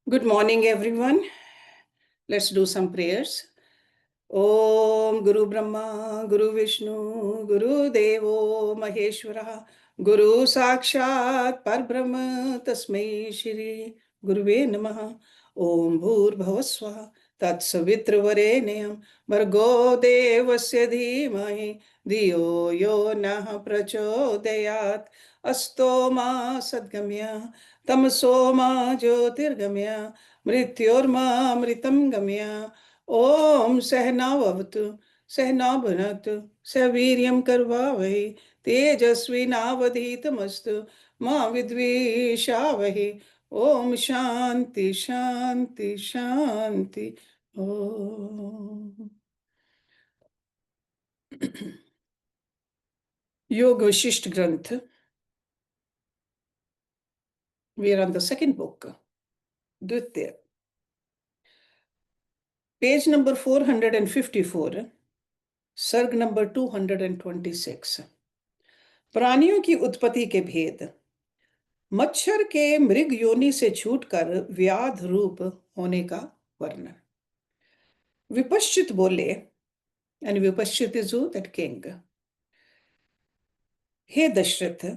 Good morning, everyone. Let's do some prayers. Om Guru Brahma, Guru Vishnu, Guru Devo Maheshwara, Guru Sakshat Parbrahma Tasmai Shri Guruve Namaha. Om Bhur Tat Savitravare Bhargo Devasya Dhimahi Diyo Yo Nah Prachodayat Asto Ma Sadgamya Tamso Ma Jyotirgamya Mrityurma Gamya. ओम सहनावतु सहना भुनक्तु सवीर्यं करवावहै तेजस्विनावधीतमस्तु मा विद्विषावहै। ओम शांति शांति शांति। ओम योग वशिष्ठ ग्रंथ। We are on the second book, द्वितीय, पेज नंबर 454, सर्ग नंबर 226। प्राणियों की उत्पत्ति के भेद। मच्छर के मृग योनि से छूटकर व्याध रूप होने का वर्णन। विपश्चित बोले, यानी विपश्चित इज दैट किंग, हे दशरथ,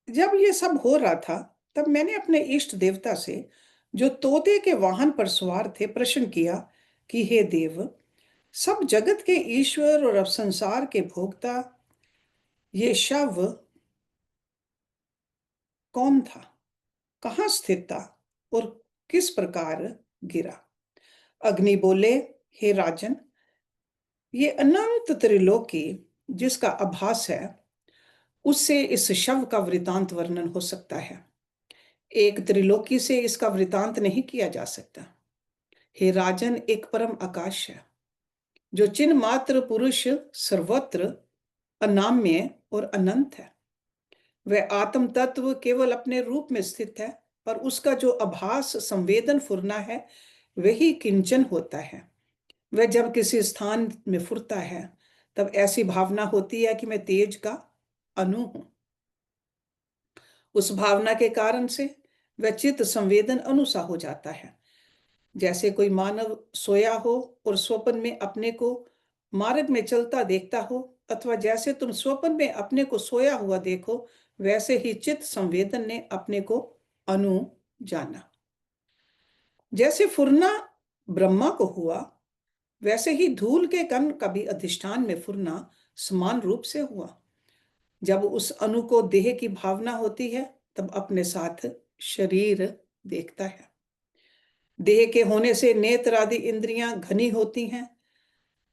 जब ये सब हो रहा था तब मैंने अपने इष्ट देवता से, जो तोते के वाहन पर सवार थे, प्रश्न किया कि हे देव, सब जगत के ईश्वर और अब संसार के भोक्ता, ये शव कौन था, कहाँ स्थित था और किस प्रकार गिरा। अग्नि बोले, हे राजन, ये अनंत त्रिलोकी जिसका आभास है, उससे इस शव का वृतांत वर्णन हो सकता है। एक त्रिलोकी से इसका वृतांत नहीं किया जा सकता। हे राजन, एक परम आकाश है जो चिन्ह मात्र पुरुष, सर्वत्र अनाम्य और अनंत है। वह आत्म तत्व केवल अपने रूप में स्थित है, पर उसका जो आभास संवेदन फुरना है, वही किंचन होता है। वह जब किसी स्थान में फुरता है तब ऐसी भावना होती है कि मैं तेज का अणु हूं। उस भावना के कारण से वह चित्त संवेदन अनुसा हो जाता है। जैसे कोई मानव सोया हो और स्वप्न में अपने को मार्ग में चलता देखता हो, अथवा जैसे तुम स्वप्न में अपने को सोया हुआ देखो, वैसे ही चित्त संवेदन ने अपने को अनु जाना। जैसे फुरना ब्रह्मा को हुआ, वैसे ही धूल के कण का भी अधिष्ठान में फुरना समान रूप से हुआ। जब उस अणु को देह की भावना होती है तब अपने साथ शरीर देखता है। देह के होने से नेत्र आदि इंद्रियां घनी होती हैं,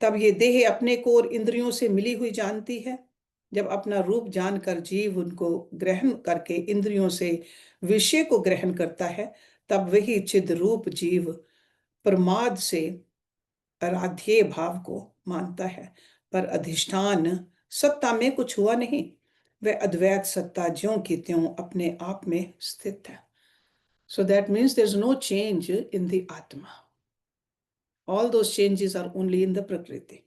तब ये देह अपने को और इंद्रियों से मिली हुई जानती है। जब अपना रूप जानकर जीव उनको ग्रहण करके इंद्रियों से विषय को ग्रहण करता है, तब वही चिद रूप जीव प्रमाद से आराध्य भाव को मानता है, पर अधिष्ठान सत्ता में कुछ हुआ नहीं। वह अद्वैत सत्ता ज्यों की त्यों अपने आप में स्थित है। So that means there's no change in the Atma. All those changes are only in the Prakriti.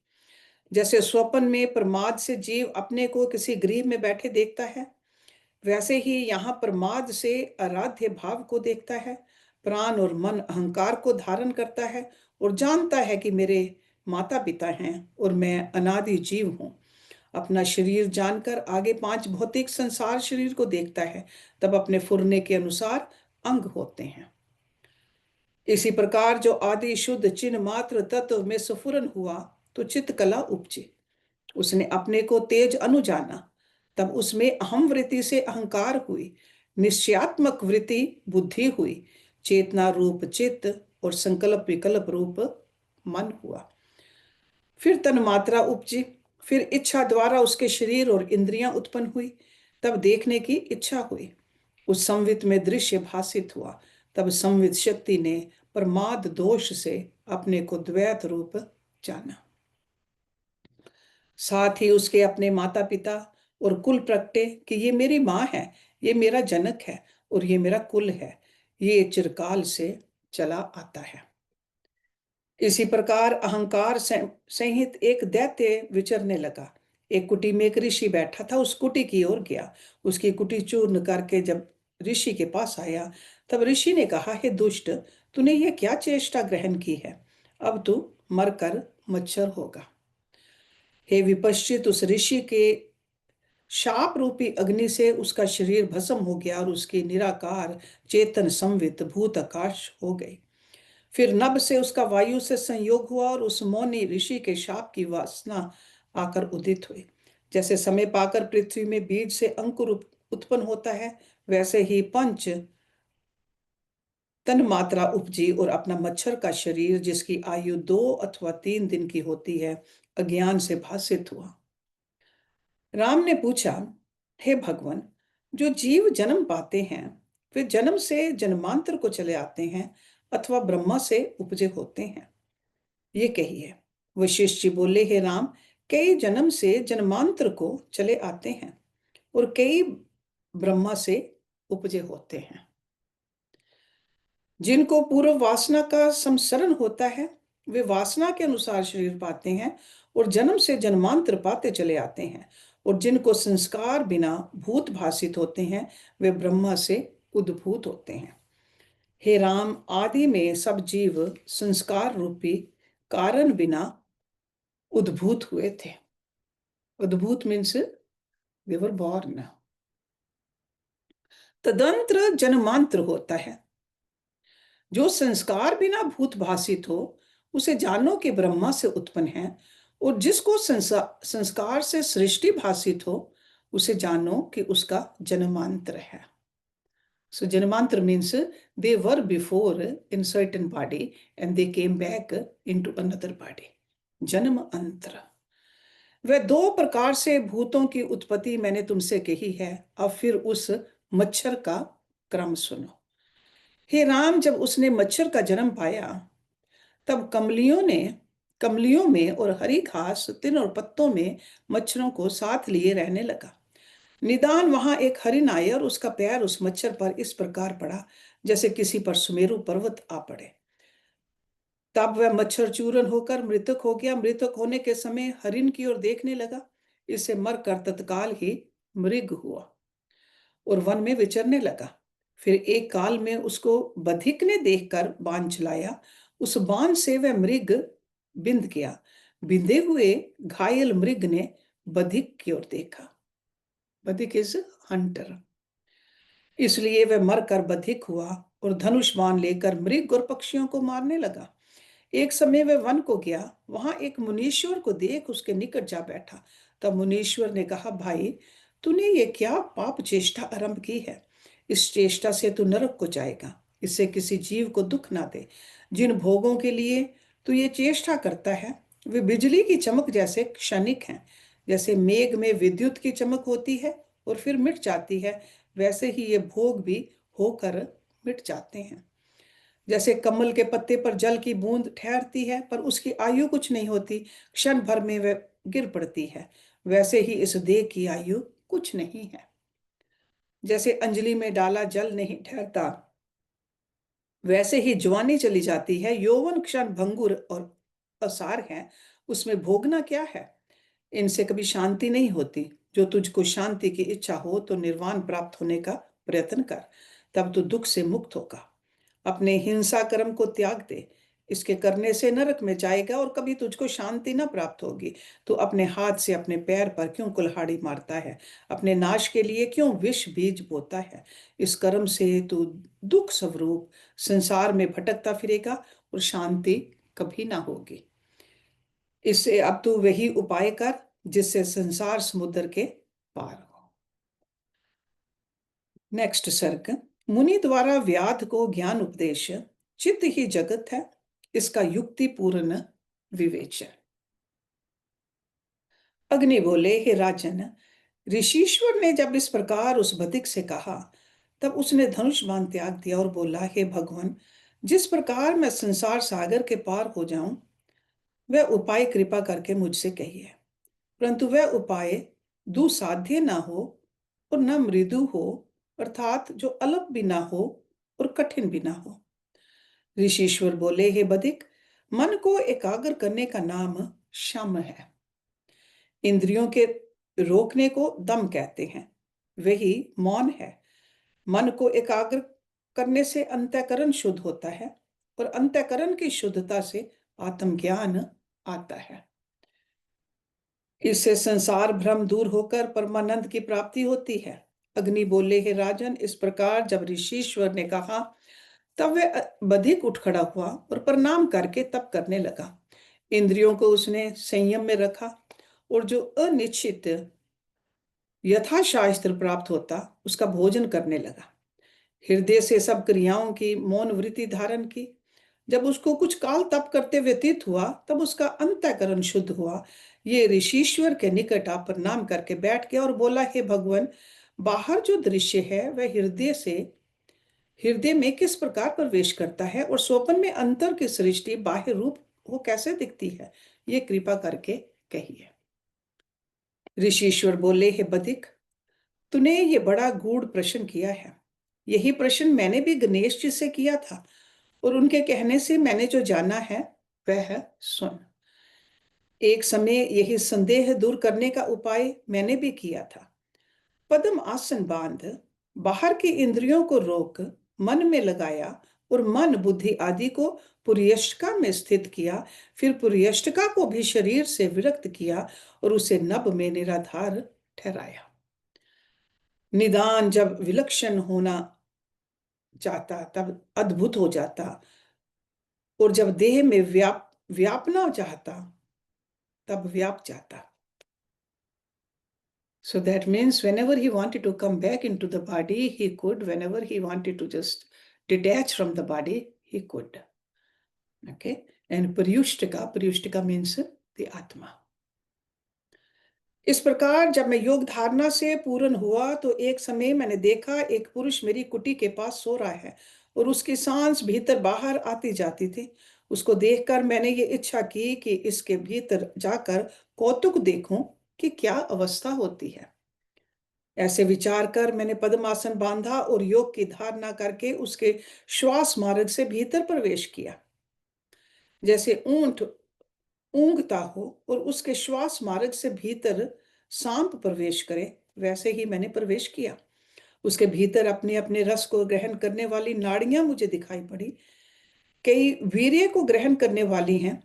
जैसे स्वप्न में प्रमाद से जीव अपने को किसी गृह में बैठे देखता है, वैसे ही यहाँ प्रमाद से आराध्य भाव को देखता है। प्राण और मन अहंकार को धारण करता है और जानता है कि मेरे माता पिता हैं और मैं अनादि जीव हूँ। अपना शरीर जानकर आगे 5 भौतिक संसार शरीर को देखता है, तब अपने फुरने के अनुसार अंग होते हैं। इसी प्रकार जो आदि शुद्ध चिन्ह मात्र तत्व में स्फुरन हुआ तो चित्त कला उपजी। उसने अपने को तेज अनु जाना, तब उसमें अहम वृत्ति से अहंकार हुई, निश्चयात्मक वृत्ति बुद्धि हुई, चेतना रूप चित्त और संकल्प विकल्प रूप मन हुआ। फिर तन मात्रा उपजी, फिर इच्छा द्वारा उसके शरीर और इंद्रियां उत्पन्न हुई, तब देखने की इच्छा हुई। उस संवित में दृश्य भासित हुआ, तब संवित शक्ति ने प्रमाद दोष से अपने को द्वैत रूप जाना। साथ ही उसके अपने माता पिता और कुल प्रगटे कि ये मेरी माँ है, ये मेरा जनक है और ये मेरा कुल है, ये चिरकाल से चला आता है। इसी प्रकार अहंकार सहित एक दैत्य विचरने लगा। एक कुटी में एक ऋषि बैठा था, उस कुटी की ओर गया। उसकी कुटी चूर्ण करके जब ऋषि के पास आया। तब ऋषि ने कहा, हे दुष्ट, तूने यह क्या चेष्टा ग्रहण की है? अब तू मरकर मच्छर होगा। हे विपश्चित, उस ऋषि के शाप रूपी अग्नि से उसका शरीर भस्म हो गया और उसकी निराकार चेतन संवित भूत आकाश हो गई। फिर नभ से उसका वायु से संयोग हुआ और उस मौनी ऋषि के शाप की वासना आकर उदित हुई। जैसे समय पाकर पृथ्वी में बीज से अंकुर उत्पन्न होता है, वैसे ही पंच तन मात्रा उपजी और अपना मच्छर का शरीर, जिसकी आयु 2 अथवा 3 दिन की होती है, अज्ञान से भासित हुआ। राम ने पूछा, हे भगवान, जो जीव जन्म पाते हैं वे जन्म से जन्मांतर को चले आते हैं अथवा ब्रह्मा से उपजे होते हैं, ये कहिए। वशिष्ठ जी बोले, हे राम, कई जन्म से जन्मांतर को चले आते हैं और कई ब्रह्मा से उपजे होते हैं। जिनको पूर्व वासना का संसरण होता है वे वासना के अनुसार शरीर पाते हैं और जन्म से जन्मांतर पाते चले आते हैं, और जिनको संस्कार बिना भूत भासित होते हैं वे ब्रह्मा से उद्भूत होते हैं। हे राम, आदि में सब जीव संस्कार रूपी कारण बिना उद्भूत हुए थे। उद्भूत मीन्स दे वर बॉर्न। तदंतर जन्मांतर होता है। जो संस्कार बिना भूत भासित हो उसे जानो कि ब्रह्मा से उत्पन्न है, और जिसको संस्कार से सृष्टि भासित हो उसे जानो कि उसका जन्मांतर है। So Janmantra means they were before in certain body and they came back into another body. जन्म अंतर। वह 2 प्रकार से भूतों की उत्पत्ति मैंने तुमसे कही है, अब फिर उस मच्छर का क्रम सुनो। हे राम, जब उसने मच्छर का जन्म पाया तब कमलियों में और हरी घास, तिल और पत्तों में मच्छरों को साथ लिए रहने लगा। निदान वहां एक हरिण आए और उसका पैर उस मच्छर पर इस प्रकार पड़ा जैसे किसी पर सुमेरु पर्वत आ पड़े। तब वह मच्छर चूरन होकर मृतक हो गया। मृतक होने के समय हरिण की ओर देखने लगा, इससे मरकर तत्काल ही मृग हुआ और वन में विचरने लगा। फिर एक काल में उसको बधिक ने देखकर बाण चलाया। उस बाण से वह मृग बिंद गया। बिंदे हुए घायल मृग ने बधिक की ओर देखा। बधिक इज हंटर। इसलिए वह मरकर बधिक हुआ और धनुष बाण लेकर मृग और पक्षियों को मारने लगा। एक समय वह वन को गया, वहां एक मुनीश्वर को देख उसके निकट जा बैठा। तब मुनीश्वर ने कहा, भाई, तूने ये क्या पाप चेष्टा आरंभ की है? इस चेष्टा से तू नरक को जाएगा। इससे किसी जीव को दुख ना दे। जिन भोगों के लिए तू ये चेष्टा करता है वे बिजली की चमक जैसे क्षणिक हैं। जैसे मेघ में विद्युत की चमक होती है और फिर मिट जाती है, वैसे ही ये भोग भी होकर मिट जाते हैं। जैसे कमल के पत्ते पर जल की बूंद ठहरती है पर उसकी आयु कुछ नहीं होती, क्षण भर में वह गिर पड़ती है, वैसे ही इस देह की आयु कुछ नहीं है। जैसे अंजलि में डाला जल नहीं ठहरता, वैसे ही जवानी चली जाती है। यौवन क्षण भंगुर और असार है, उसमें भोगना क्या है? इनसे कभी शांति नहीं होती। जो तुझको शांति की इच्छा हो तो निर्वाण प्राप्त होने का प्रयत्न कर, तब तू दुख से मुक्त होगा। अपने हिंसा कर्म को त्याग दे, इसके करने से नरक में जाएगा और कभी तुझको शांति न प्राप्त होगी। तू अपने हाथ से अपने पैर पर क्यों कुल्हाड़ी मारता है? अपने नाश के लिए क्यों विष बीज बोता है? इस कर्म से तू दुख स्वरूप संसार में भटकता फिरेगा और शांति कभी ना होगी। इससे अब तू वही उपाय कर जिससे संसार समुद्र के पार हो। नेक्स्ट सर्ग। मुनि द्वारा व्याध को ज्ञान उपदेश। चित्त ही जगत है, इसका युक्ति पूर्ण विवेचन। अग्नि बोले, हे राजन, ऋषिश्वर ने जब इस प्रकार उस बधिक से कहा तब उसने धनुष बाण त्याग दिया और बोला, हे भगवान, जिस प्रकार मैं संसार सागर के पार हो जाऊं वह उपाय कृपा करके मुझसे कहिए। परंतु वह उपाय दुसाध्य ना हो और न मृदु हो, अर्थात जो अल्प भी ना हो और कठिन भी ना हो। ऋषिश्वर बोले, हे बधिक, मन को एकाग्र करने का नाम शम है। इंद्रियों के रोकने को दम कहते हैं, वही मौन है। मन को एकाग्र करने से अंतःकरण शुद्ध होता है और अंतःकरण की शुद्धता से आत्मज्ञान आता है। इससे संसार भ्रम दूर होकर परमानंद की प्राप्ति होती है। अग्नि बोले, हे राजन, इस प्रकार जब ऋषीश्वर ने कहा तब वह बधिक उठ खड़ा हुआ और प्रणाम करके तप करने लगा। इंद्रियों को उसने संयम में रखा और जो अनिश्चित यथाशास्त्र प्राप्त होता उसका भोजन करने लगा। हृदय से सब क्रियाओं की मौन वृत्ति धारण की। जब उसको कुछ काल तप करते व्यतीत हुआ तब उसका अंतःकरण शुद्ध हुआ। ये ऋषीश्वर के निकट आ प्रणाम करके बैठ गया और बोला, हे भगवान, बाहर जो दृश्य है वह हृदय में किस प्रकार प्रवेश करता है और स्वप्न में अंतर की सृष्टि बाह्य रूप वो कैसे दिखती है, ये कृपा करके कहिए। ऋषीश्वर बोले, हे बधिक, तूने ये बड़ा गूढ़ प्रश्न किया है। यही प्रश्न मैंने भी गणेश जी से किया था और उनके कहने से मैंने जो जाना है वह सुन। एक समय यही संदेह दूर करने का उपाय मैंने भी किया था। पद्म आसन बांध बाहर की इंद्रियों को रोक मन में लगाया और मन बुद्धि आदि को पुर्यष्टका में स्थित किया। फिर पुर्यष्टका को भी शरीर से विरक्त किया और उसे नभ में निराधार ठहराया। निदान जब विलक्षण होना चाहता तब अद्भुत हो जाता और जब देह में व्यापना चाहता तब व्याप जाता। So that means whenever he wanted to come back into the body, he could. Whenever he wanted to just detach from the body, he could. Okay. And Paryushtika means the Atma. इस प्रकार जब मैं योग धारणा से पूर्ण हुआ तो एक समय मैंने देखा एक पुरुष मेरी कुटी के पास सो रहा है और उसकी सांस भीतर बाहर आती जाती थी। उसको देखकर मैंने ये इच्छा की कि इसके भीतर जाकर कौतुक देखूं कि क्या अवस्था होती है। ऐसे विचार कर मैंने पद्मासन बांधा और योग की धारणा करके उसके श्वास मार्ग से भीतर प्रवेश किया। जैसे ऊंट ऊंघता हो और उसके श्वास मार्ग से भीतर सांप प्रवेश करे, वैसे ही मैंने प्रवेश किया। उसके भीतर अपने अपने रस को ग्रहण करने वाली नाड़ियां मुझे दिखाई पड़ी। कई वीर्य को ग्रहण करने वाली हैं,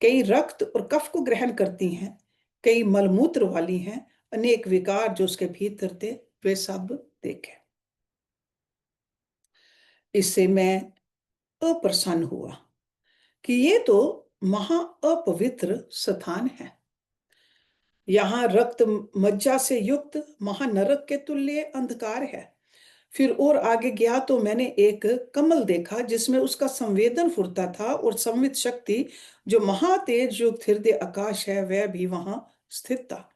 कई रक्त और कफ को ग्रहण करती हैं, कई मलमूत्र वाली हैं। अनेक विकार जो उसके भीतर थे वे सब देखे। इससे मैं अप्रसन्न हुआ कि ये तो महा अपवित्र स्थान है। यहाँ रक्त मज्जा से युक्त महानरक के तुल्य अंधकार है। फिर और आगे गया तो मैंने एक कमल देखा जिसमें उसका संवेदन फुरता था और संवित शक्ति जो महातेज युक्त हृदय आकाश है वह भी वहां स्थित था।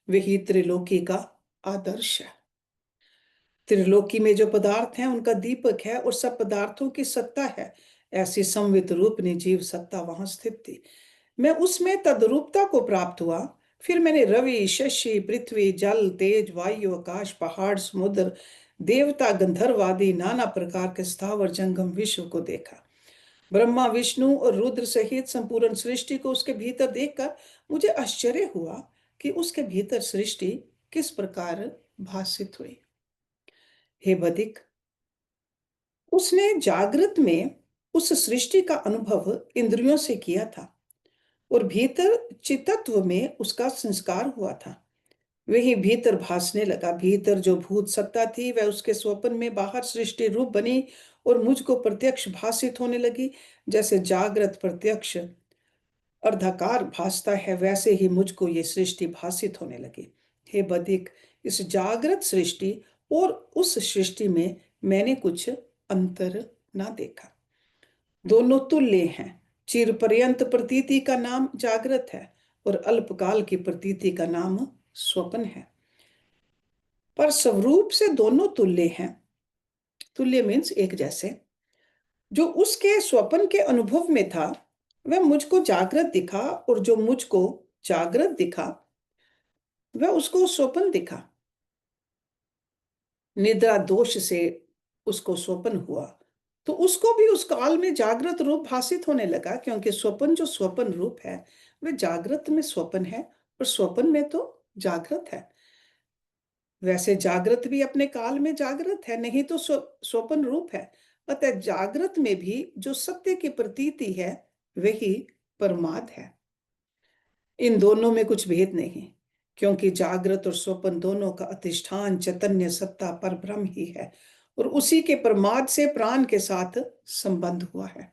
वही त्रिलोकी का आदर्श है। त्रिलोकी में जो पदार्थ हैं उनका दीपक है और सब पदार्थों की सत्ता है। ऐसी संवित रूपनी जीव सत्ता वहां स्थित थी। मैं उसमें तद्रूपता को प्राप्त हुआ। फिर मैंने रवि, शशि, पृथ्वी, जल, तेज, वायु, आकाश, पहाड़, समुद्र, देवता, गंधर्व आदि नाना प्रकार के स्थावर जंगम विश्व को देखा। ब्रह्मा, विष्णु और रुद्र सहित संपूर्ण सृष्टि को उसके भीतर देखकर मुझे आश्चर्य हुआ कि उसके भीतर सृष्टि किस प्रकार भासित हुई। हे बदिक, उसने जागृत में उस सृष्टि का अनुभव इंद्रियों से किया था और भीतर चित्तत्व में उसका संस्कार हुआ था। वही भीतर भासने लगा। भीतर जो भूत सत्ता थी वह उसके स्वप्न में बाहर सृष्टि रूप बनी और मुझको प्रत्यक्ष भासित होने लगी। जैसे जागृत प्रत्यक्ष अर्धाकार भासता है वैसे ही मुझको ये सृष्टि भासित होने लगी। हे बदिक, इस जागृत सृष्टि और उस सृष्टि में मैंने कुछ अंतर ना देखा। दोनों तुल्य हैं। चिर पर्यंत प्रतीति का नाम जागृत है और अल्पकाल की प्रतीति का नाम स्वप्न है, पर स्वरूप से दोनों तुल्य हैं। तुल्य मीन्स एक जैसे। जो उसके स्वप्न के अनुभव में था वह मुझको जागृत दिखा और जो मुझको जागृत दिखा वह उसको स्वप्न दिखा। निद्रा दोष से उसको स्वप्न हुआ तो उसको भी उस काल में जागृत रूप भासित होने लगा, क्योंकि स्वप्न जो स्वप्न रूप है वह जागृत में स्वप्न है और स्वप्न में तो जागृत है। वैसे जागृत भी अपने काल में जागृत है, नहीं तो स्वप्न रूप है। अतः जागृत में भी जो सत्य की प्रतीति है वही परमार्थ है। इन दोनों में कुछ भेद नहीं, क्योंकि जागृत और स्वप्न दोनों का अधिष्ठान चैतन्य सत्ता पर ब्रह्म ही है, और उसी के प्रमाद से प्राण के साथ संबंध हुआ है।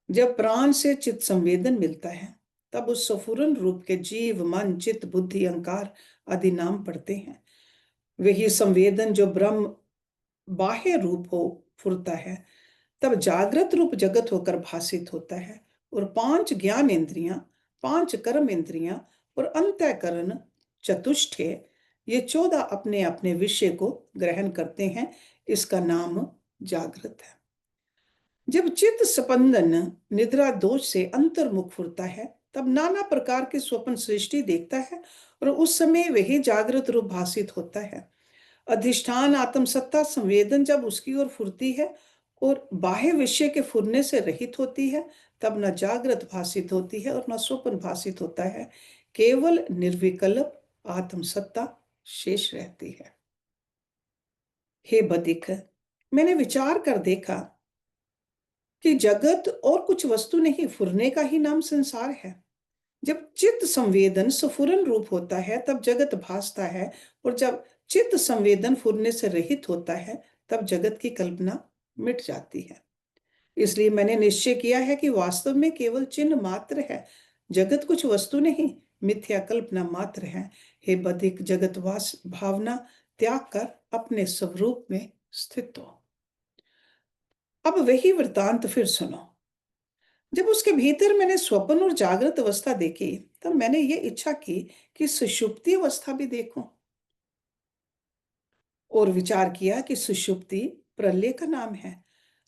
जब प्राण से चित्त संवेदन मिलता है, तब उस स्फुरन रूप के जीव, मन, चित्त, बुद्धि, अहंकार आदि नाम पड़ते हैं। वही संवेदन जो ब्रह्म बाह्य रूप हो फुरता है, तब जागृत रूप जगत होकर भाषित होता है। और 5 ज्ञान इंद्रियां, 5 कर्म इंद्रियां और अंतःकरण चतुष्टय, ये 14 अपने अपने विषय को ग्रहण करते हैं। इसका नाम जागृत है। जब चित्त स्पंदन निद्रा दोष से अंतर्मुख फुरता है, तब नाना प्रकार के स्वप्न सृष्टि देखता है, और उस समय वही जागृत रूप भाषित होता है। अधिष्ठान आत्मसत्ता संवेदन जब उसकी ओर फुरती है और बाह्य विषय के फुरने से रहित होती है, तब न जागृत भाषित होती है और न स्वप्न भाषित होता है। केवल निर्विकल्प आत्मसत्ता शेष रहती है। हे बदिक, मैंने विचार कर देखा कि जगत और कुछ वस्तु नहीं, फुरने का ही नाम संसार है। जब चित्त संवेदन स्फुरन रूप होता है, तब जगत भासता है, और जब चित्त संवेदन फुरने से रहित होता है, तब जगत की कल्पना मिट जाती है। इसलिए मैंने निश्चय किया है कि वास्तव में केवल चिन्ह मात्र है, जगत कुछ वस्तु नहीं, मिथ्या कल्पना मात्र है। हे बधिक, जगतवास भावना त्याग कर अपने स्वरूप में स्थित हो। अब वही वृतांत फिर सुनो। जब उसके भीतर मैंने स्वप्न और जागृत अवस्था देखी, तब मैंने ये इच्छा की कि सुषुप्ति अवस्था भी देखूं, और विचार किया कि सुषुप्ति प्रलय का नाम है,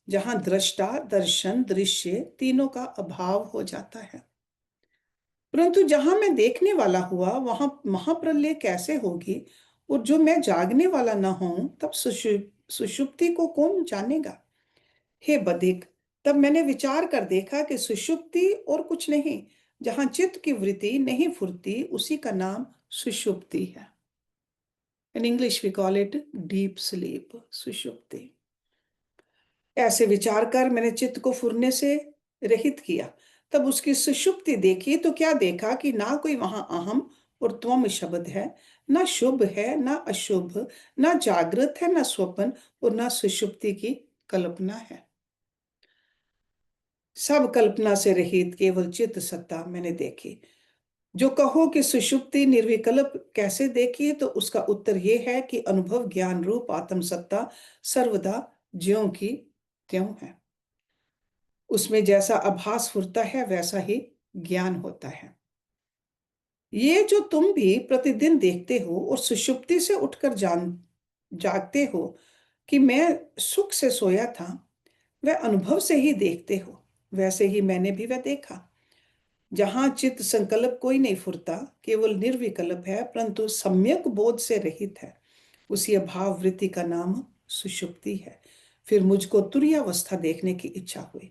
जहां दृष्टा, दर्शन, दृश्य तीनों का अभाव हो जाता है। परंतु जहां मैं देखने वाला हुआ, वहां महाप्रलय कैसे होगी, और जो मैं जागने वाला न हूं, तब सुषुप्ति को कौन जानेगा। हे बधिक, तब मैंने विचार कर देखा कि सुषुप्ति और कुछ नहीं, जहां चित्त की वृत्ति नहीं फुरती, उसी का नाम सुषुप्ति है। In English we call it deep sleep, सुषुप्ति। ऐसे विचार कर मैंने चित्त को फुरने से रहित किया। तब उसकी सुषुप्ति देखी तो क्या देखा कि ना कोई वहां अहम और त्वम शब्द है, ना शुभ है ना अशुभ, ना जागृत है ना स्वप्न, और ना सुषुप्ति की कल्पना है। सब कल्पना से रहित केवल चित्त सत्ता मैंने देखी। जो कहो कि सुषुप्ति निर्विकल्प कैसे देखी, तो उसका उत्तर यह है कि अनुभव ज्ञान रूप आत्म सत्ता सर्वदा ज्यों की त्यों है। उसमें जैसा आभास फुरता है, वैसा ही ज्ञान होता है। ये जो तुम भी प्रतिदिन देखते हो और सुषुप्ति से उठकर जागते हो कि मैं सुख से सोया था, वह अनुभव से ही देखते हो। वैसे ही मैंने भी वह देखा। जहां चित्त संकल्प कोई नहीं फुरता, केवल निर्विकल्प है, परंतु सम्यक बोध से रहित है, उसी अभाव वृत्ति का नाम सुषुप्ति है। फिर मुझको तुरीयावस्था देखने की इच्छा हुई,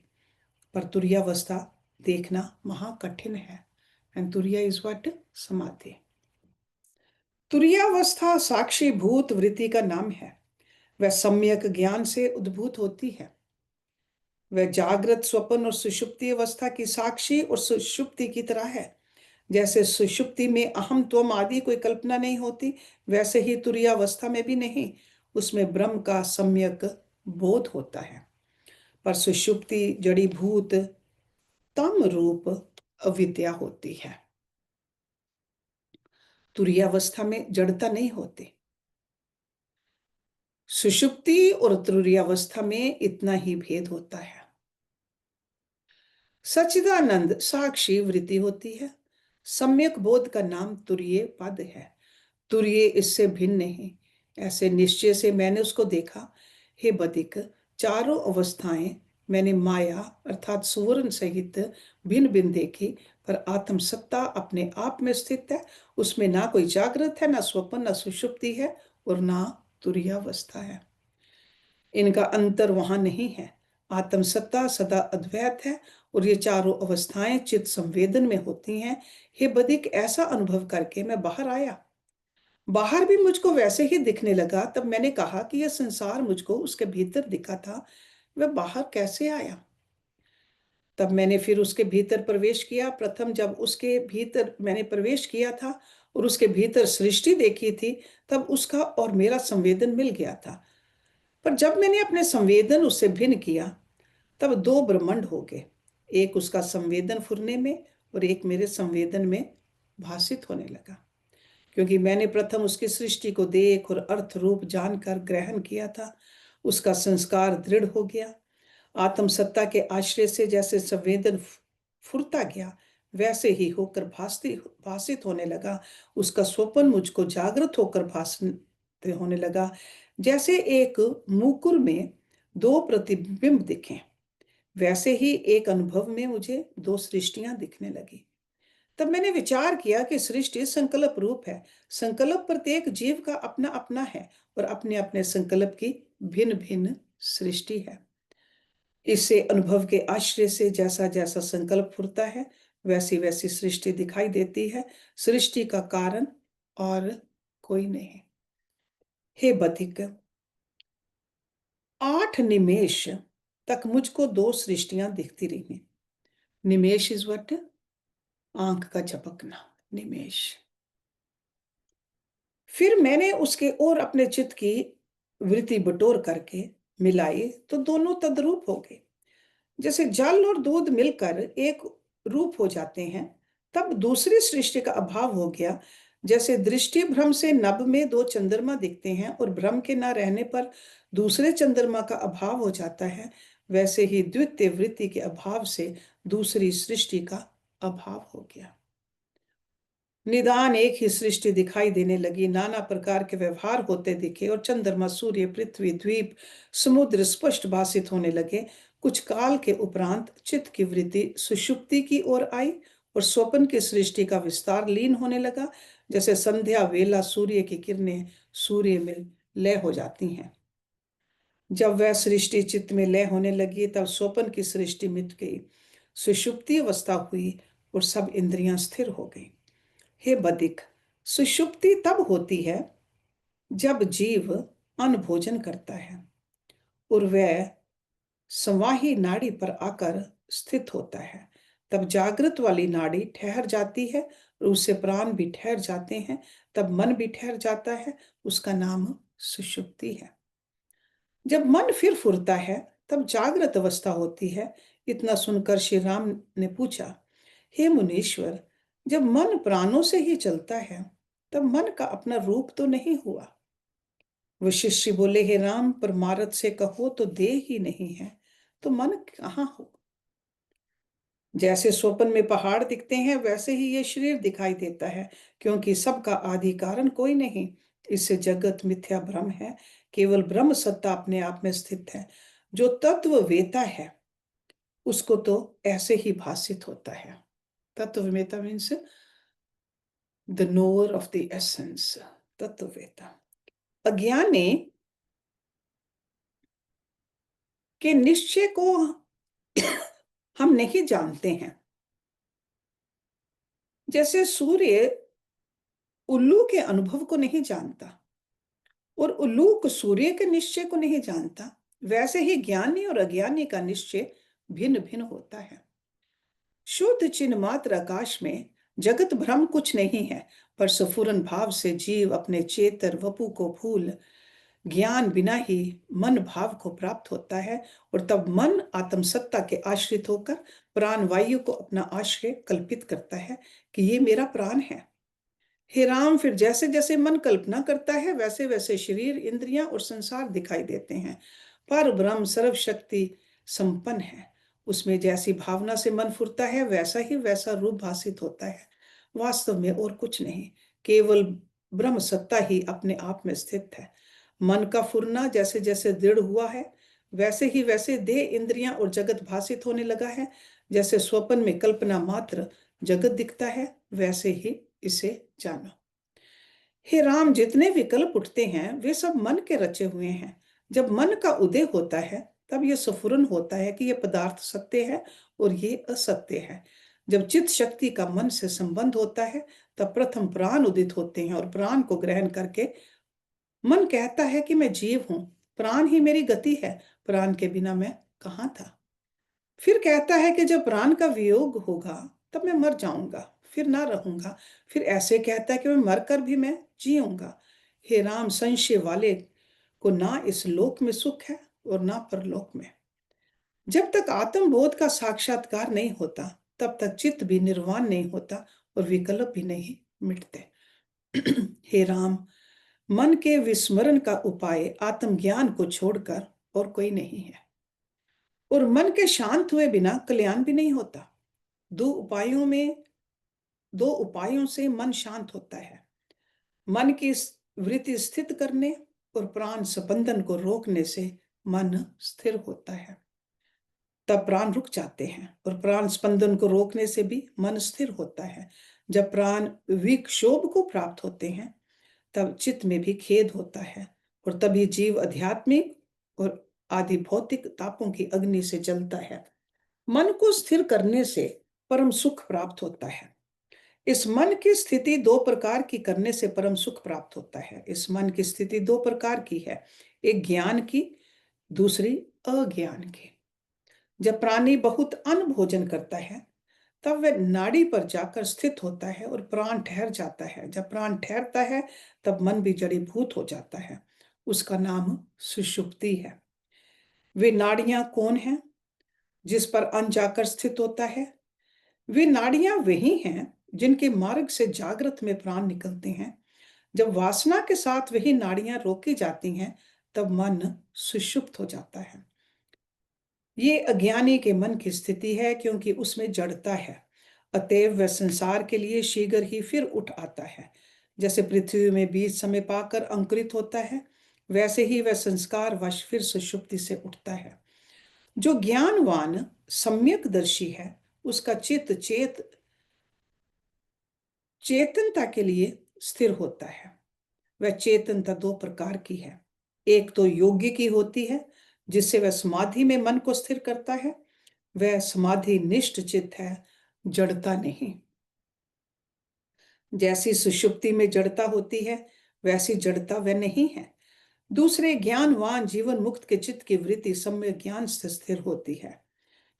पर तुरीयावस्था देखना महाकठिन है। एंड तुरीया इज व्हाट? समाधि। तुरीयावस्था साक्षी भूत वृत्ति का नाम है। वह सम्यक ज्ञान से उद्भूत होती है। वह जागृत, स्वप्न और सुषुप्ति अवस्था की साक्षी और सुषुप्ति की तरह है। जैसे सुषुप्ति में अहम त्वम आदि कोई कल्पना नहीं होती, वैसे ही तुरीयावस्था में भी नहीं। उसमें ब्रह्म का सम्यक बोध होता है। पर सुषुप्ति जड़ी भूत तम रूप अविद्या होती है। तुरीयावस्था में जड़ता नहीं होती। सुषुप्ति और तुरीयावस्था में इतना ही भेद होता है। सच्चिदानंद साक्षी वृत्ति होती है। सम्यक बोध का नाम तुरीय पद है। तुरीय इससे भिन्न नहीं। ऐसे निश्चय से मैंने उसको देखा। हे बदिक, चारों अवस्थाएं मैंने माया अर्थात सुवर्ण सहित भिन्न भिन्न देखी, पर आत्म सत्ता अपने आप में स्थित है। उसमें ना कोई जागृत है, ना स्वप्न, ना सुषुप्ति है, और ना तुरीयावस्था है। इनका अंतर वहां नहीं है। आत्म सत्ता सदा अद्वैत है, और ये चारों अवस्थाएं चित्त संवेदन में होती हैं। हे बदिक, ऐसा अनुभव करके मैं बाहर आया। बाहर भी मुझको वैसे ही दिखने लगा। तब मैंने कहा कि यह संसार मुझको उसके भीतर दिखा था, वह बाहर कैसे आया? तब मैंने फिर उसके भीतर प्रवेश किया। प्रथम जब उसके भीतर मैंने प्रवेश किया था और उसके भीतर सृष्टि देखी थी, तब उसका और मेरा संवेदन मिल गया था। पर जब मैंने अपने संवेदन उससे भिन्न किया, तब दो ब्रह्मांड हो गए। एक उसका संवेदन फुरने में और एक मेरे संवेदन में भाषित होने लगा। क्योंकि मैंने प्रथम उसकी सृष्टि को देख और अर्थ रूप जानकर ग्रहण किया था, उसका संस्कार दृढ़ हो गया। आत्म सत्ता के आश्रय से जैसे संवेदन फुरता गया, वैसे ही होकर भाषित होने लगा। उसका स्वप्न मुझको जागृत होकर भाषित होने लगा, जैसे एक मुकुर में दो प्रतिबिंब दिखे। वैसे ही एक अनुभव में मुझे दो सृष्टियां दिखने लगी। तब मैंने विचार किया कि सृष्टि संकल्प रूप है। संकल्प प्रत्येक जीव का अपना अपना है और अपने अपने संकल्प की भिन्न भिन्न सृष्टि है। इससे अनुभव के आश्रय से जैसा जैसा संकल्प फुरता है, वैसी वैसी सृष्टि दिखाई देती है। सृष्टि का कारण और कोई नहीं। हे बधिक, 8 निमेष तक मुझको दो सृष्टियां दिखती रही। निमेष इज व्हाट? आंख का झपकना, निमेष। फिर मैंने उसके और अपने चित्त की वृत्ति बटोर करके मिलाई, तो दोनों तद्रूप हो गए। जैसे जल और दूध मिलकर एक रूप हो जाते हैं, तब दूसरी सृष्टि का अभाव हो गया। जैसे दृष्टि भ्रम से नभ में दो चंद्रमा दिखते हैं और भ्रम के न रहने पर दूसरे चंद्रमा का अभाव हो जाता है, वैसे ही द्वितीय वृत्ति के अभाव से दूसरी सृष्टि का अभाव हो गया। निदान एक ही सृष्टि दिखाई देने लगी। नाना प्रकार के व्यवहार होते दिखे और चंद्रमा, सूर्य, पृथ्वी, द्वीप, समुद्र स्पष्ट भासित होने लगे। कुछ काल के उपरांत चित्त की वृत्ति सुषुप्ति की ओर आई और स्वप्न की सृष्टि का विस्तार लीन होने लगा। जैसे संध्या वेला सूर्य की किरणें सूर्य में लय हो जाती हैं। जब वह सृष्टि चित्त में लय होने लगी, तब स्वप्न की सृष्टि मिट गई, सुषुप्ति अवस्था हुई और सब इंद्रियां स्थिर हो गई। हे बदिक, सुषुप्ति तब होती है जब जीव अन्न भोजन करता है और वह संवाही नाड़ी पर आकर स्थित होता है। तब जागृत वाली नाड़ी ठहर जाती है और उससे प्राण भी ठहर जाते हैं। तब मन भी ठहर जाता है, उसका नाम सुषुप्ति है। जब मन फिर फुरता है, तब जागृत अवस्था होती है। इतना सुनकर श्री राम ने पूछा, हे मुनीश्वर, जब मन प्राणों से ही चलता है, तब मन का अपना रूप तो नहीं हुआ? वशिष्ठ बोले, हे राम, परमार्थ से कहो तो देह ही नहीं है, तो मन कहाँ हो? जैसे स्वप्न में पहाड़ दिखते हैं, वैसे ही ये शरीर दिखाई देता है, क्योंकि सबका आदि कारण कोई नहीं। इससे जगत मिथ्या भ्रम है। केवल ब्रह्म सत्ता अपने आप में स्थित है। जो तत्व वेता है, उसको तो ऐसे ही भासित होता है। तत्व वेता means the knower of the essence, तत्व वेता। अज्ञानी के निश्चय को हम नहीं जानते हैं। जैसे सूर्य उल्लू के अनुभव को नहीं जानता और उल्लू को सूर्य के निश्चय को नहीं जानता, वैसे ही ज्ञानी और अज्ञानी का निश्चय भिन्न भिन्न होता है। शुद्ध चिन्ह मात्र आकाश में जगत भ्रम कुछ नहीं है, पर स्फुरन भाव से जीव अपने चेतर वपु को भूल ज्ञान बिना ही मन भाव को प्राप्त होता है और तब मन आत्मसत्ता के आश्रित होकर प्राण वायु को अपना आश्रय कल्पित करता है कि ये मेरा प्राण है। हे राम, फिर जैसे जैसे मन कल्पना करता है, वैसे वैसे शरीर, इंद्रियां और संसार दिखाई देते हैं। पर ब्रह्म सर्वशक्ति संपन्न है। उसमें जैसी भावना से मन फुरता है, वैसा ही वैसा रूप भासित होता है। वास्तव में और कुछ नहीं, केवल ब्रह्म सत्ता ही अपने आप में स्थित है। मन का फुरना जैसे जैसे दृढ़ हुआ है, वैसे ही वैसे देह, इंद्रियां और जगत भासित होने लगा है। जैसे स्वप्न में कल्पना मात्र जगत दिखता है, वैसे ही इसे जानो। हे राम, जितने विकल्प उठते हैं, वे सब मन के रचे हुए हैं। जब मन का उदय होता है, तब यह स्फुरन होता है कि यह पदार्थ सत्य है और ये असत्य है। जब चित्त शक्ति का मन से संबंध होता है, तब प्रथम प्राण उदित होते हैं और प्राण को ग्रहण करके मन कहता है कि मैं जीव हूं, प्राण ही मेरी गति है, प्राण के बिना मैं कहां था। फिर कहता है कि जब प्राण का वियोग होगा तब मैं मर जाऊंगा, फिर ना रहूंगा। फिर ऐसे कहता है कि मैं मरकर भी मैं जीऊंगा। हे राम, संशय वाले को ना इस लोक में सुख है और ना परलोक में। जब तक आत्मबोध का साक्षात्कार नहीं होता, तब तक चित्त भी निर्वाण नहीं होता और विकल्प भी नहीं मिटते। हे राम, मन के विस्मरण का उपाय आत्मज्ञान को छोड़कर और कोई नहीं है, और मन के शांत हुए बिना कल्याण भी नहीं होता। दो उपायों में दो उपायों से मन शांत होता है। मन की वृत्ति स्थित करने और प्राण स्पंदन को रोकने से मन स्थिर होता है, तब प्राण रुक जाते हैं, और प्राण स्पंदन को रोकने से भी मन स्थिर होता है। जब प्राण विक्षोभ को प्राप्त होते हैं, तब चित्त में भी खेद होता है, और तभी जीव आध्यात्मिक और आदि भौतिक तापों की अग्नि से जलता है। मन को स्थिर करने से परम सुख प्राप्त होता है। इस मन की स्थिति दो प्रकार की करने से परम सुख प्राप्त होता है। इस मन की स्थिति दो प्रकार की है, एक ज्ञान की, दूसरी अज्ञान की। जब प्राणी बहुत अन्न भोजन करता है, तब वह नाड़ी पर जाकर स्थित होता है और प्राण ठहर जाता है। जब प्राण ठहरता है, तब मन भी जड़ीभूत हो जाता है। उसका नाम सुषुप्ति है। वे नाड़ियां कौन हैं जिस पर अन्न जाकर स्थित होता है? वे नाड़ियां वही हैं जिनके मार्ग से जागृत में प्राण निकलते हैं। जब वासना के साथ वही नाड़ियां रोकी जाती हैं, तब मन सुषुप्त हो जाता है। ये अज्ञानी के मन की स्थिति है, क्योंकि उसमें जड़ता है। अतएव वह संसार के लिए शीघ्र ही फिर उठ आता है। जैसे पृथ्वी में बीज समय पाकर अंकुरित होता है, वैसे ही वह संस्कार वश फिर सुषुप्ति से उठता है। जो ज्ञानवान सम्यकदर्शी है, उसका चित्त चेतनता के लिए स्थिर होता है। वह चेतनता दो प्रकार की है। एक तो योग्य की होती है, जिससे वह समाधि में मन को स्थिर करता है। वह समाधि निष्ठ चित्त है, जड़ता नहीं। जैसी सुषुप्ति में जड़ता होती है, वैसी जड़ता वह नहीं है। दूसरे ज्ञानवान जीवन मुक्त के चित्त की वृत्ति सम्यक ज्ञान से स्थिर होती है,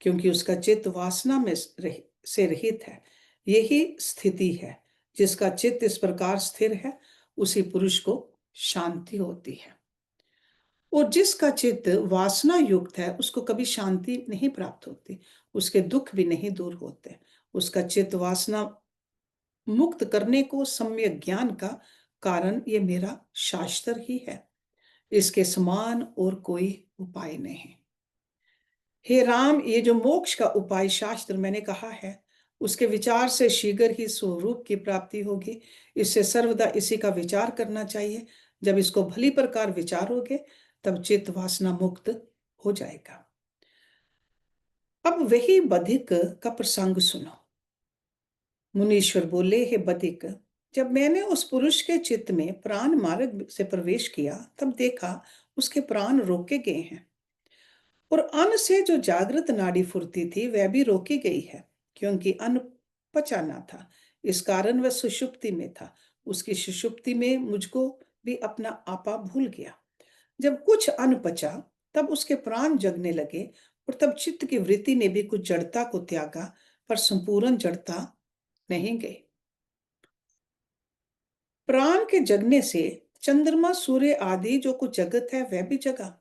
क्योंकि उसका चित्त वासना में से रहित है। यही स्थिति है। जिसका चित्त इस प्रकार स्थिर है, उसी पुरुष को शांति होती है। और जिसका चित्त वासना युक्त है, उसको कभी शांति नहीं प्राप्त होती, उसके दुख भी नहीं दूर होते। उसका चित्त वासना मुक्त करने को सम्यक ज्ञान का कारण ये मेरा शास्त्र ही है। इसके समान और कोई उपाय नहीं। हे राम, ये जो मोक्ष का उपाय शास्त्र मैंने कहा है, उसके विचार से शीघ्र ही स्वरूप की प्राप्ति होगी। इससे सर्वदा इसी का विचार करना चाहिए। जब इसको भली प्रकार विचारोगे, तब चित्त वासना मुक्त हो जाएगा। अब वही बधिक का प्रसंग सुनो। मुनीश्वर बोले, हे बधिक, जब मैंने उस पुरुष के चित्त में प्राण मार्ग से प्रवेश किया, तब देखा उसके प्राण रोके गए हैं, और अन्न से जो जागृत नाड़ी फुर्ती थी वह भी रोकी गई है, क्योंकि अन्न पचा ना था। इस कारण वह सुषुप्ति में था। उसकी सुषुप्ति में मुझको भी अपना आपा भूल गया। जब कुछ अन्न पचा, तब उसके प्राण जगने लगे, और तब चित्त की वृत्ति ने भी कुछ जड़ता को त्यागा, पर संपूर्ण जड़ता नहीं गई। प्राण के जगने से चंद्रमा सूर्य आदि जो कुछ जगत है वह भी जगा।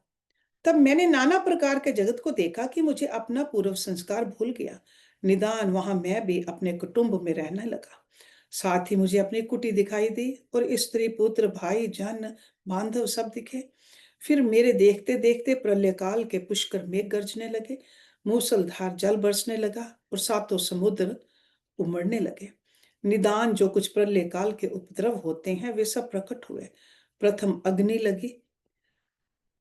तब मैंने नाना प्रकार के जगत को देखा कि मुझे अपना पूर्व संस्कार भूल गया। निदान वहां मैं भी अपने कुटुंब में रहने लगा। साथ ही मुझे अपनी कुटी दिखाई दी, और स्त्री पुत्र भाई जन बांधव सब दिखे। फिर मेरे देखते देखते प्रलय काल के पुष्कर मेघ गरजने लगे, मूसलधार जल बरसने लगा, और सातों समुद्र उमड़ने लगे। निदान जो कुछ प्रलय काल के उपद्रव होते हैं, वे सब प्रकट हुए। प्रथम अग्नि लगी।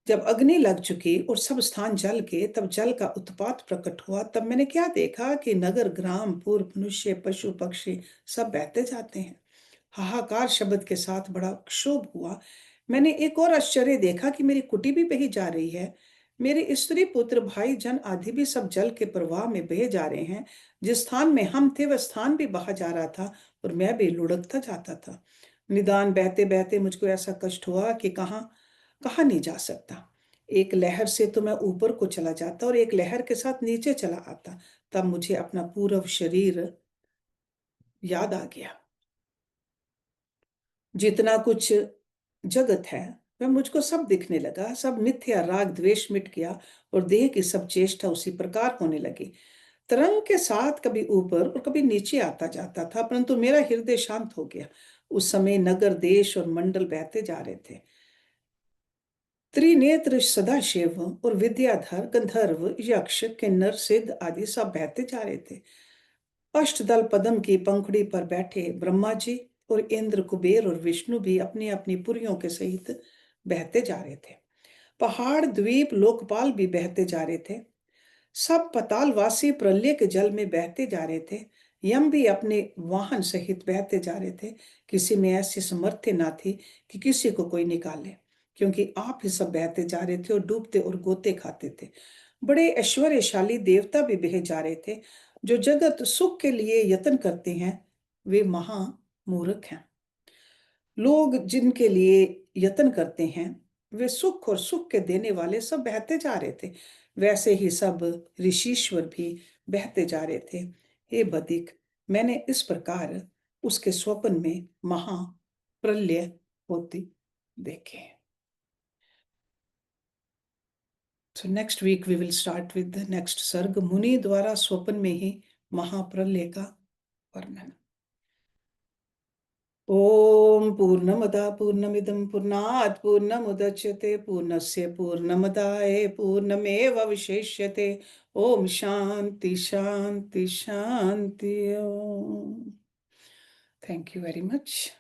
जब अग्नि लग चुकी और सब स्थान जल के, तब जल का उत्पात प्रकट हुआ। तब मैंने क्या देखा कि नगर ग्राम पूर्व मनुष्य पशु पक्षी सब बहते जाते हैं। हाहाकार शब्द के साथ बड़ा क्षोभ हुआ। मैंने एक और आश्चर्य देखा कि मेरी कुटी भी बही जा रही है। मेरे स्त्री पुत्र भाई जन आदि भी सब जल के प्रवाह में बहे जा रहे हैं। जिस स्थान में हम थे वह स्थान भी बहा जा रहा था और मैं भी लुढ़कता जाता था। निदान बहते बहते मुझको ऐसा कष्ट हुआ कि कहाँ कहाँ नहीं जा सकता। एक लहर से तो मैं ऊपर को चला जाता और एक लहर के साथ नीचे चला आता। तब मुझे अपना पूरा शरीर याद आ गया। जितना कुछ जगत है वह मुझको सब दिखने लगा। सब मिथ्या राग द्वेष मिट गया और देह की सब चेष्टा उसी प्रकार होने लगी। तरंग के साथ कभी ऊपर और कभी नीचे आता जाता था, परंतु मेरा हृदय शांत हो गया। उस समय नगर देश और मंडल बहते जा रहे थे। त्रिनेत्र सदाशिव और विद्याधर गंधर्व यक्ष किन्नर सिद्ध आदि सब बहते जा रहे थे। अष्टदल पद्म की पंखुड़ी पर बैठे ब्रह्मा जी और इंद्र कुबेर और विष्णु भी अपनी अपनी पुरियों के सहित बहते जा रहे थे। पहाड़ द्वीप लोकपाल भी बहते जा रहे थे। सब पतालवासी प्रलय के जल में बहते जा रहे थे। यम भी अपने वाहन सहित बहते जा रहे थे। किसी में ऐसी समर्थ्य ना थी कि किसी को कोई निकाले, क्योंकि आप ही सब बहते जा रहे थे और डूबते और गोते खाते थे। बड़े ऐश्वर्यशाली देवता भी बहे जा रहे थे। जो जगत सुख के लिए यत्न करते हैं वे महा मूर्ख हैं। लोग जिनके लिए यत्न करते हैं वे सुख और सुख के देने वाले सब बहते जा रहे थे। वैसे ही सब ऋषीश्वर भी बहते जा रहे थे। हे बदिक, मैंने इस प्रकार उसके स्वप्न में महा प्रलय होती देखे। So next week we will start with the next सर्ग। मुनि द्वारा स्वप्न में ही महाप्रलय का वर्णन। ओम पूर्णमदा पूर्णमिदं पूर्णात् पूर्णमुदच्यते पूर्णस्य पूर्णमदाय पूर्णमेवावशिष्यते। ओम शांति शांति शांति। ओम। Thank you very much.